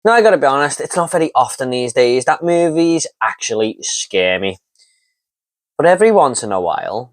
Now, I gotta be honest, it's not very often these days that movies actually scare me. But every once in a while,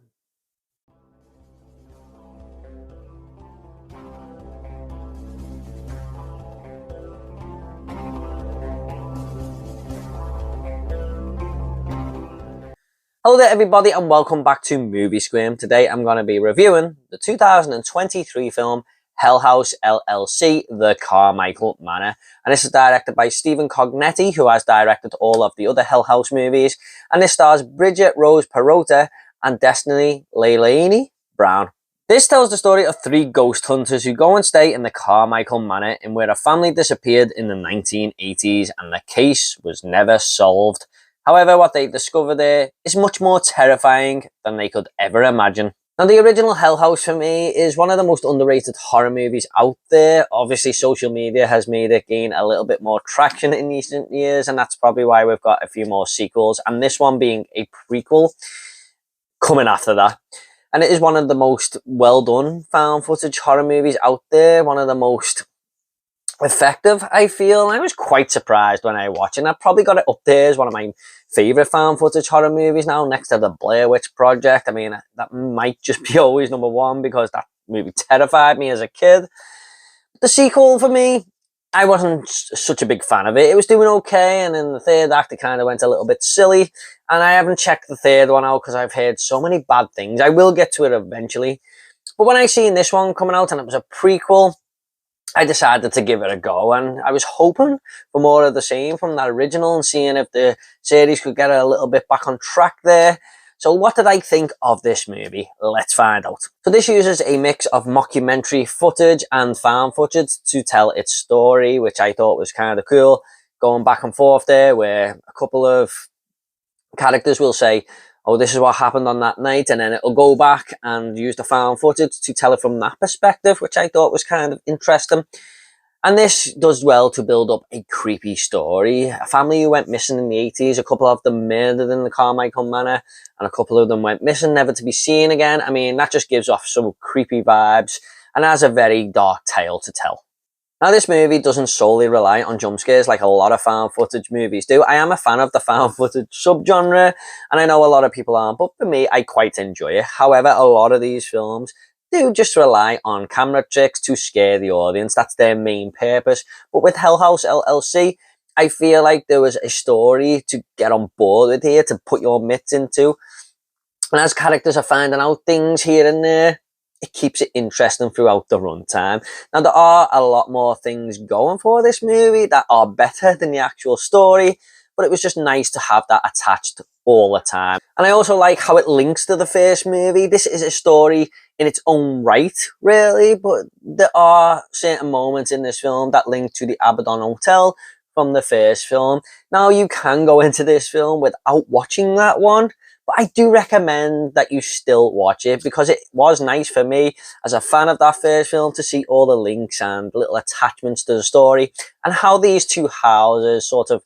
hello there everybody and welcome back to Movie Squirm. Today I'm going to be reviewing the 2023 film Hell House LLC, The Carmichael Manor. And this is directed by Stephen Cognetti, who has directed all of the other Hell House movies. And this stars Bridget Rose Perota and Destiny Leilani Brown. This tells the story of three ghost hunters who go and stay in the Carmichael Manor, in where a family disappeared in the 1980s and the case was never solved. However, what they discover there is much more terrifying than they could ever imagine. Now, the original Hell House for me is one of the most underrated horror movies out there. Obviously, social media has made it gain a little bit more traction in recent years, and that's probably why we've got a few more sequels, and this one being a prequel coming after that. And it is one of the most well done found footage horror movies out there, one of the most effective, I feel. And I was quite surprised when I watched it. And I probably got it up there as one of my favourite found footage horror movies now, next to the Blair Witch Project. I mean, that might just be always number one because that movie terrified me as a kid. The sequel, for me, I wasn't such a big fan of it. It was doing okay, and in the third act it kind of went a little bit silly, and I haven't checked the third one out because I've heard so many bad things. I will get to it eventually. But when I seen this one coming out and it was a prequel, I decided to give it a go, and I was hoping for more of the same from that original and seeing if the series could get a little bit back on track there. So what did I think of this movie? Let's find out. So this uses a mix of mockumentary footage and found footage to tell its story, which I thought was kind of cool. Going back and forth there, where a couple of characters will say, oh, this is what happened on that night, and then it'll go back and use the found footage to tell it from that perspective, which I thought was kind of interesting. And this does well to build up a creepy story. A family who went missing in the 80s, a couple of them murdered in the Carmichael Manor, and a couple of them went missing, never to be seen again. I mean, that just gives off some creepy vibes and has a very dark tale to tell. Now, this movie doesn't solely rely on jump scares like a lot of found footage movies do. I am a fan of the found footage subgenre, and I know a lot of people aren't, but for me, I quite enjoy it. However, a lot of these films do just rely on camera tricks to scare the audience. That's their main purpose. But with Hell House LLC, I feel like there was a story to get on board with here, to put your mitts into. And as characters are finding out things here and there, it keeps it interesting throughout the runtime. Now, there are a lot more things going for this movie that are better than the actual story, but it was just nice to have that attached all the time. And I also like how it links to the first movie. This is a story in its own right, really, but there are certain moments in this film that link to the Abaddon Hotel from the first film. Now, you can go into this film without watching that one, but I do recommend that you still watch it because it was nice for me as a fan of that first film to see all the links and little attachments to the story and how these two houses sort of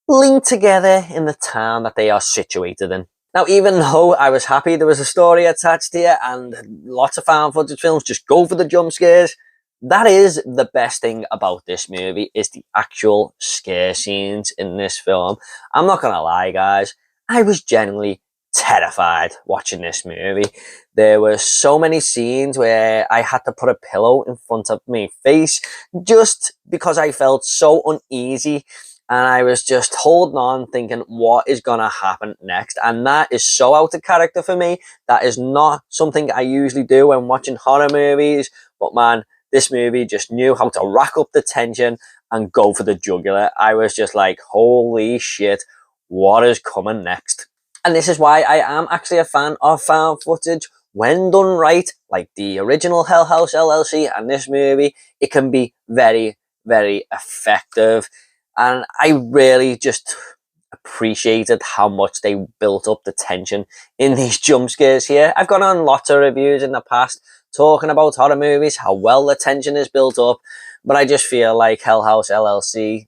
link together in the town that they are situated in. Now, even though I was happy there was a story attached here and lots of found footage films just go for the jump scares, that is the best thing about this movie, is the actual scare scenes in this film. I'm not gonna lie, guys, I was genuinely terrified watching this movie. There were so many scenes where I had to put a pillow in front of my face just because I felt so uneasy, and I was just holding on thinking, what is gonna happen next? And that is so out of character for me. That is not something I usually do when watching horror movies, but man, this movie just knew how to rack up the tension and go for the jugular. I was just like, holy shit, what is coming next? And this is why I am actually a fan of found footage. When done right, like the original Hell House LLC and this movie, it can be very, very effective. And I really just appreciated how much they built up the tension in these jump scares here. I've gone on lots of reviews in the past talking about horror movies, how well the tension is built up, but I just feel like Hell House LLC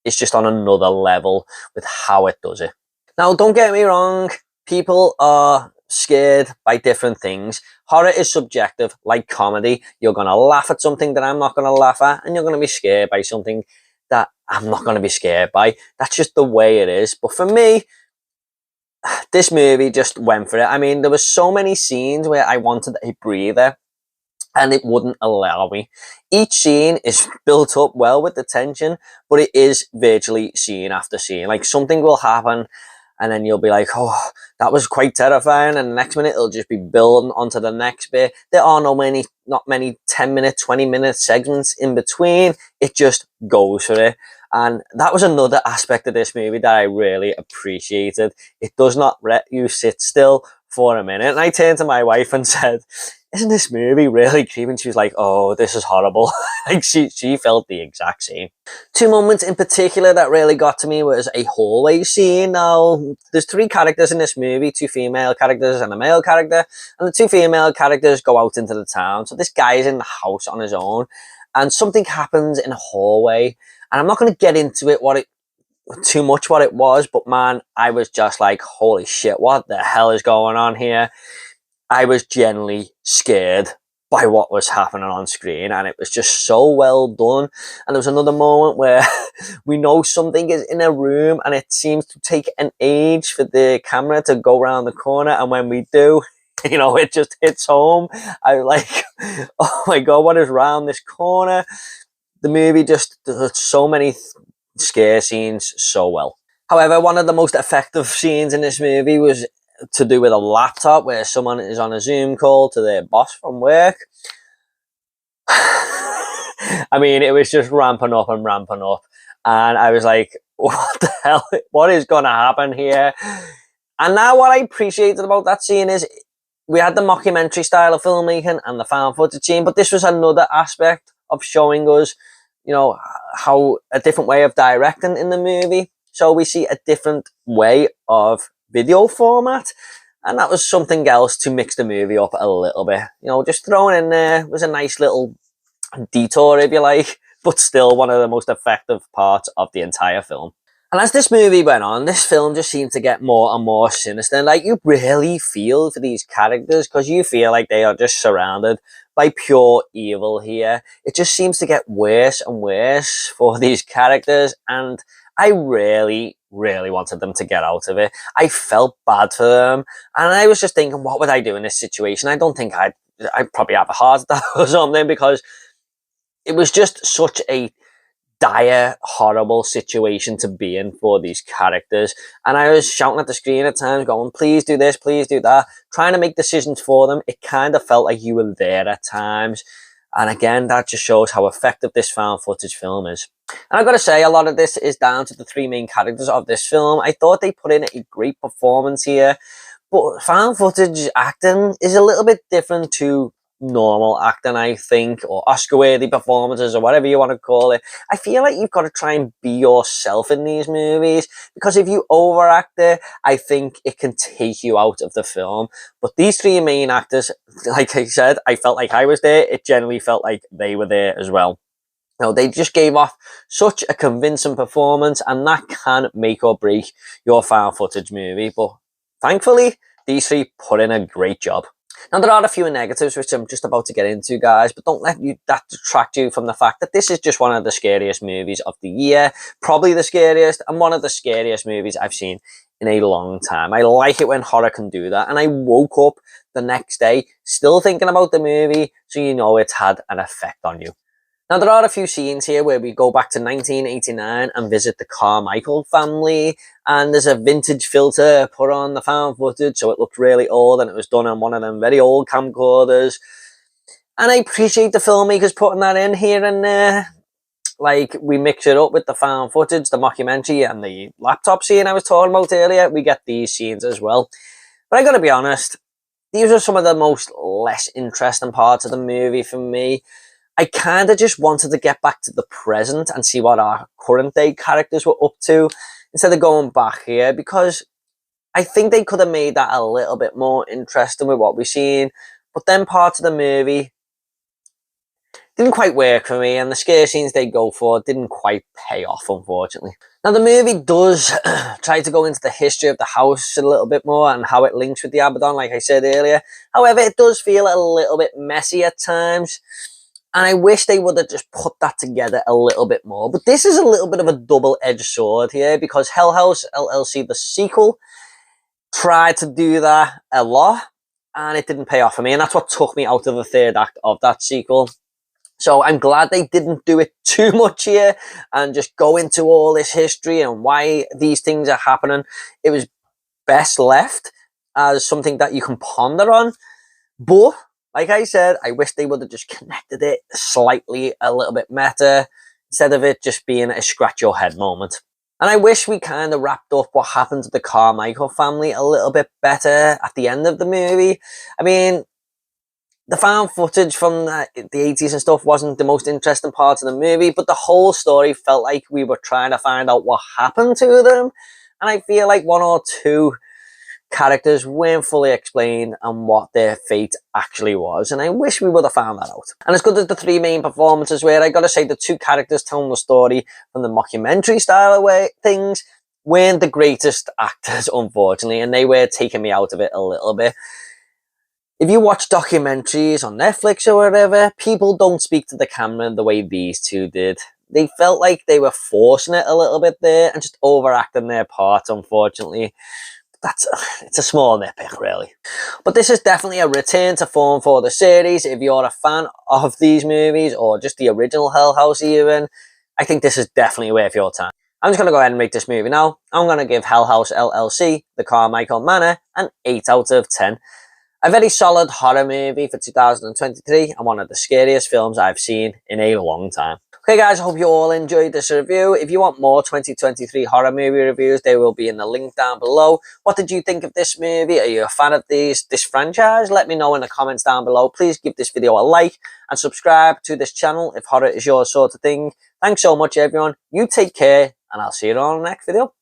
is just on another level with how it does it. Now, don't get me wrong, people are scared by different things. Horror is subjective, like comedy. You're going to laugh at something that I'm not going to laugh at, and you're going to be scared by something that I'm not going to be scared by. That's just the way it is. But for me, this movie just went for it. I mean, there were so many scenes where I wanted a breather and it wouldn't allow me. Each scene is built up well with the tension, but it is virtually scene after scene. Like, something will happen and then you'll be like, oh, that was quite terrifying. And the next minute it'll just be building onto the next bit. There are not many 10-minute, 20-minute segments in between. It just goes for it. And that was another aspect of this movie that I really appreciated. It does not let you sit still for a minute. And I turned to my wife and said, isn't this movie really creepy? And she was like, oh, this is horrible. Like, she felt the exact same. Two moments in particular that really got to me was a hallway scene. Now, there's three characters in this movie, two female characters and a male character. And the two female characters go out into the town. So this guy is in the house on his own. And something happens in a hallway. And I'm not going to get into it too much what it was, but man, I was just like, holy shit, what the hell is going on here? I was genuinely scared by what was happening on screen, and it was just so well done. And there was another moment where we know something is in a room and it seems to take an age for the camera to go around the corner, and when we do, you know, it just hits home. I was like, oh my god, what is around this corner? The movie just does so many scare scenes so well. However, one of the most effective scenes in this movie was to do with a laptop, where someone is on a Zoom call to their boss from work. I mean, it was just ramping up and ramping up. And I was like, what the hell? What is going to happen here? And now what I appreciated about that scene is we had the mockumentary style of filmmaking and the found footage scene, but this was another aspect of showing us, you know, how a different way of directing in the movie. So we see a different way of video format, and that was something else to mix the movie up a little bit. You know, just thrown in there was a nice little detour, if you like, but still one of the most effective parts of the entire film. And as this movie went on, this film just seemed to get more and more sinister. Like, you really feel for these characters because you feel like they are just surrounded by pure evil here. It just seems to get worse and worse for these characters, and I really wanted them to get out of it. I felt bad for them, and I was just thinking, what would I do in this situation? I don't think I'd probably have a heart attack or something, because it was just such a dire, horrible situation to be in for these characters. And I was shouting at the screen at times, going, please do this, please do that, trying to make decisions for them. It kind of felt like you were there at times. And again, that just shows how effective this found footage film is. And I've got to say, a lot of this is down to the three main characters of this film. I thought they put in a great performance here, but found footage acting is a little bit different to normal acting, I think, or Oscar-worthy performances, or whatever you want to call it. I feel like you've got to try and be yourself in these movies, because if you overact it, I think it can take you out of the film. But these three main actors, like I said, I felt like I was there. It generally felt like they were there as well. You know, they just gave off such a convincing performance, and that can make or break your found footage movie. But thankfully, these three put in a great job. Now, there are a few negatives, which I'm just about to get into, guys, but don't let that detract you from the fact that this is just one of the scariest movies of the year, probably the scariest, and one of the scariest movies I've seen in a long time. I like it when horror can do that, and I woke up the next day still thinking about the movie, so you know it's had an effect on you. Now, there are a few scenes here where we go back to 1989 and visit the Carmichael family, and there's a vintage filter put on the found footage, so it looks really old, and it was done on one of them very old camcorders. And I appreciate the filmmakers putting that in here and there. Like, we mix it up with the found footage, the mockumentary, and the laptop scene I was talking about earlier. We get these scenes as well. But I gotta be honest, these are some of the most less interesting parts of the movie for me. I kind of just wanted to get back to the present and see what our current day characters were up to instead of going back here, because I think they could have made that a little bit more interesting with what we've seen. But then parts of the movie didn't quite work for me, and the scare scenes they go for didn't quite pay off, unfortunately. Now, the movie does try to go into the history of the house a little bit more and how it links with the Abaddon, like I said earlier. However, it does feel a little bit messy at times. And I wish they would have just put that together a little bit more. But this is a little bit of a double-edged sword here, because Hell House LLC, the sequel, tried to do that a lot, and it didn't pay off for me. And that's what took me out of the third act of that sequel. So I'm glad they didn't do it too much here and just go into all this history and why these things are happening. It was best left as something that you can ponder on. But like I said, I wish they would have just connected it slightly a little bit better instead of it just being a scratch your head moment. And I wish we kind of wrapped up what happened to the Carmichael family a little bit better at the end of the movie. I mean, the found footage from the 80s and stuff wasn't the most interesting part of the movie, but the whole story felt like we were trying to find out what happened to them. And I feel like one or two characters weren't fully explained and what their fate actually was, and I wish we would have found that out. And as good as the three main performances were, I gotta say the two characters telling the story from the mockumentary style of way things weren't the greatest actors, unfortunately, and they were taking me out of it a little bit. If you watch documentaries on Netflix or whatever, people don't speak to the camera the way these two did. They felt like they were forcing it a little bit there and just overacting their part, unfortunately. It's a small nitpick, really. But this is definitely a return to form for the series. If you're a fan of these movies or just the original Hell House even, I think this is definitely worth your time. I'm just going to go ahead and rate this movie now. I'm going to give Hell House LLC, The Carmichael Manor, an 8 out of 10. A very solid horror movie for 2023 and one of the scariest films I've seen in a long time. Okay guys, I hope you all enjoyed this review. If you want more 2023 horror movie reviews, they will be in the link down below. What did you think of this movie? Are you a fan of this franchise? Let me know in the comments down below. Please give this video a like and subscribe to this channel if horror is your sort of thing. Thanks so much everyone. You take care and I'll see you on the next video.